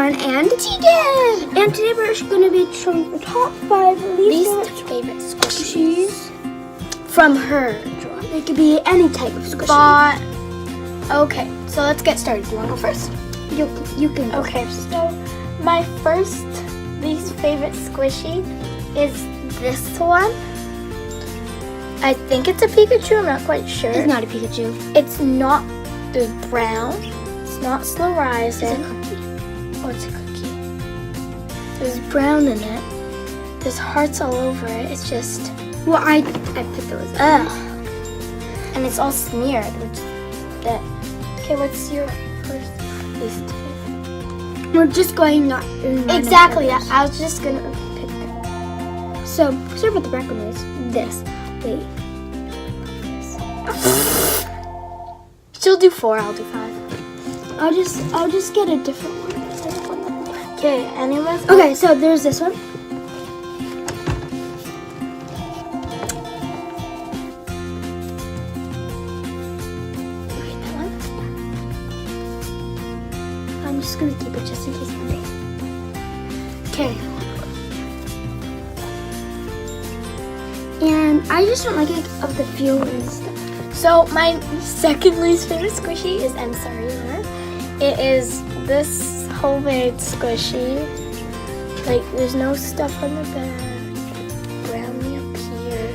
Lauren and Teagan. And today we're going to be showing the top 5 least favorite squishies from her drawer. It could be any type of squishy. Okay, so let's get started. Do you want to go first? You can go Okay, first. so my first least favorite squishy is this one. I think it's a Pikachu. I'm not quite sure. It's not a Pikachu. It's not brown. It's not slow rising. It's a cookie. Oh, it's a cookie. There's brown in it. There's hearts all over it. It's just... Well, I put those. Ugh. And it's all smeared, which that. Okay, what's your first least favorite? We're just going not in Exactly. I was just gonna pick that. So, sorry about the background noise. This. Wait. She'll do 4. I'll do 5. I'll just get a different one. Okay. Anyways. Okay, so there's this one. I'm just gonna keep it just in case one day. Okay. And I just don't like it of the feel and stuff. So my second least favorite squishy is, I'm sorry, Laura. It is this homemade squishy. Like, there's no stuff on the back. It's brownie up here.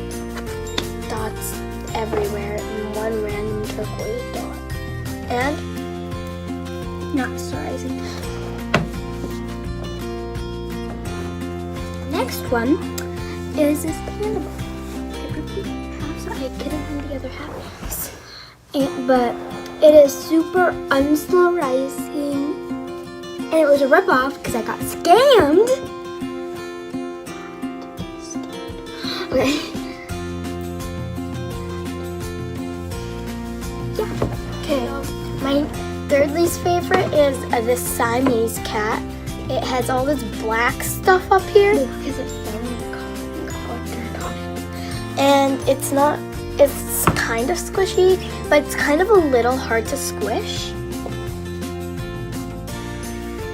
Dots everywhere, and one random turquoise dot. And Not so rising. Next one is this panda ball. So I couldn't find the other half. But it is super unslow rising. And it was a ripoff because I got scammed. Okay. Yeah. okay, my third least favorite is this Siamese cat. It has all this black stuff up here. Because it fell in the car. And it's kind of squishy, but it's kind of a little hard to squish.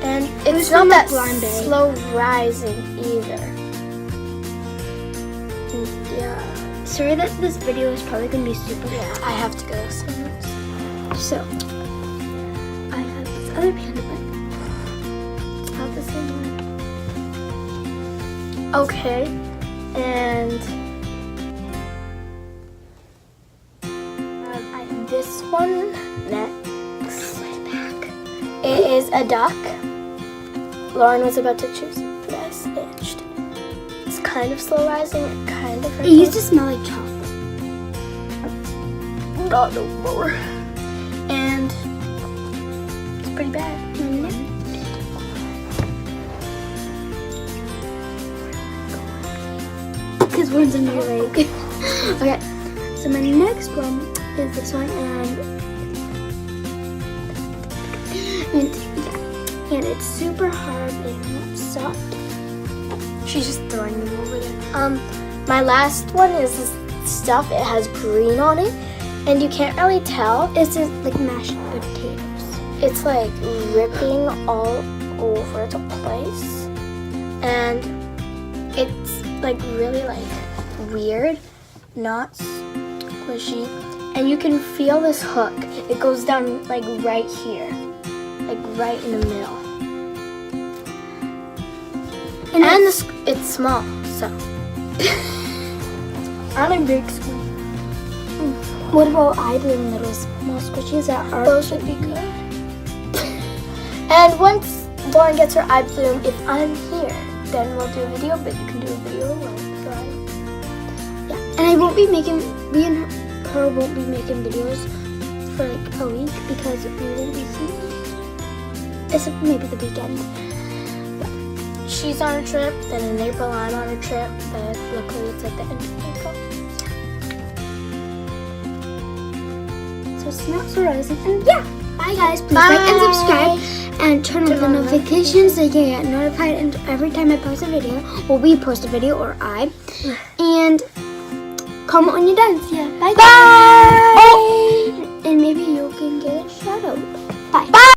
And it's not that slow rising either. Yeah. Sorry that this video is probably going to be super long. I have to go somewhere. So, I have this other panda bike. It's not the same one. Okay, and I have this one next. It is a duck. Lauren was about to choose it, but I snitched. It's kind of slow rising, kind of. It used to smell like chocolate. Not no more. And it's pretty bad. Because one's under your leg. Okay, so my next one is this one, and it's super hard and soft. She's just throwing them over there. My last one is this stuff. It has green on it, and you can't really tell. It's just like mashed potatoes. It's like ripping all over the place, and it's like really like weird, not squishy, and you can feel this hook. It goes down like right here, like right in the middle, and it's small, so I'm a big squishy. What about idling little small squishies that are? those would be good. And once Lauren gets her eye bloom, if I'm here, then we'll do a video, but you can do a video alone. So Yeah, and I won't be making. Me and her won't be making videos for like a week because we won't be seeing it. Except maybe the weekend. she's on a trip, then in April I'm on a trip, but luckily it's at the end of April. So it's not so rising. And yeah, bye guys. Please like and subscribe and turn on the notifications so you can get notified every time I post a video. Well, we post a video or I. And comment when you're done. See ya. Bye guys. Bye! Oh, and maybe you can get a shout out. Bye. Bye.